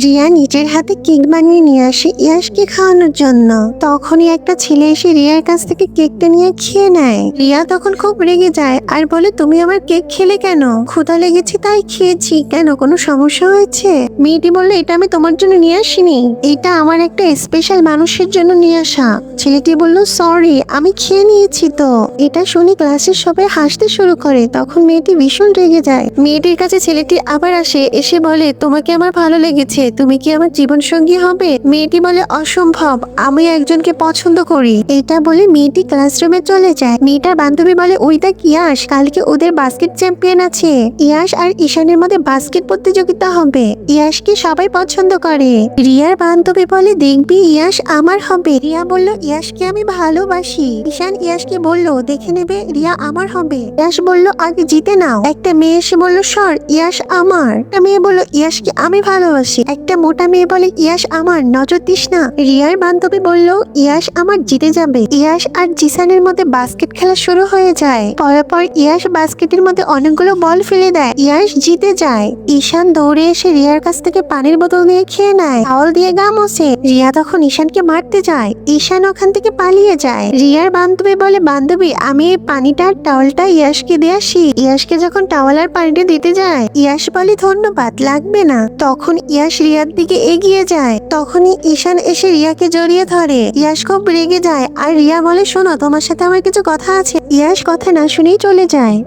রিয়া নিজের হাতে কেক বানিয়ে নিয়ে আসে ইয়াশকে খাওয়ানোর জন্য। তখনই একটা ছেলে এসে রিয়ার কাছ থেকে কেকটা নিয়ে খেয়ে নেয়। রিয়া তখন খুব রেগে যায় আর বলে, তুমি আমার কেক খেলে কেন? ক্ষুধা লেগেছে তাই খেয়েছি, কেন কোনো সমস্যা হয়েছে? মেয়েটি বললো, এটা আমি তোমার জন্য নিয়ে আসিনি, এটা আমার একটা স্পেশাল মানুষের জন্য নিয়ে আসা। ছেলেটি বলল, সরি, আমি খেয়ে নিয়েছি তো। এটা শুনে ক্লাসের সবাই হাসতে শুরু করে। তখন মেয়েটি ভীষণ রেগে যায়। মেয়েটির কাছে ছেলেটি আবার আসে, এসে বলে, তোমাকে আমার ভালো লেগেছে, তুমি কি আমার জীবন সঙ্গী হবে? মেয়েটি বলে, অসম্ভব, আমি একজনকে পছন্দ করি। এটা বলে মেয়েটি ক্লাসরুমে চলে যায়। মেয়েটার বান্ধবী বলে, ওই দেখ ইয়াশ, কালকে ওদের বাস্কেট চ্যাম্পিয়ন আছে। ইয়াশ আর ঈশানের মধ্যে বাস্কেট প্রতিযোগিতা হবে, ইয়াশকে সবাই পছন্দ করে। রিয়ার বান্ধবী বলে, দেখবি ইয়াশ আমার হবে। রিয়া বলল, ইয়াশকে আমি ভালোবাসি। ঈশান ইয়াশকে বলল, দেখে নেবে, রিয়া আমার হবে। ইয়াশ বলল, আগে জিতে নাও। একটা মেয়ে এসে বলল, সর, ইয়াশ আমার। একটা মেয়ে বলল, ইয়াশকে আমি ভালোবাসি। একটা মোটা মেয়ে বলে, ইয়াশ আমার, নজর দিস না। রিয়ার বান্ধবী বলল, ইয়াশ আমার, জিতে যাবে। ইয়াশ আর জিসানের মধ্যে বাস্কেট খেলা শুরু হয়ে যায়। পরপর ইয়াশ বাস্কেটের মধ্যে অনেকগুলো বল ফেলে দেয়, ইয়াশ জিতে যায়। ঈশান দৌড়ে এসে রিয়ার কাছ থেকে পানির বোতল নিয়ে খেয়ে নেয়, টাওয়াল দিয়ে গা মোছে। রিয়া তখন ঈশানকে মারতে যায়, ঈশান ওখান থেকে পালিয়ে যায়। রিয়ার বান্ধবী বলে, বান্ধবী, আমি এই পানিটা আর টাওয়ালটা ইয়াশকে দিয়ে আসি। ইয়াশকে যখন টাওয়াল আর পানিটা দিতে যায়, ইয়াশ বলে, ধন্যবাদ, লাগবে না। তখন ইয়াশ রিয়ার দিকে এগিয়ে যায়। তখনই ঈশান এসে রিয়াকে জড়িয়ে ধরে। ইয়াশ খুব রেগে যায় আর রিয়া বলে, শোনো, তোমার সাথে আমার কিছু কথা আছে। ইয়াশ কথা না শুনেই চলে যায়।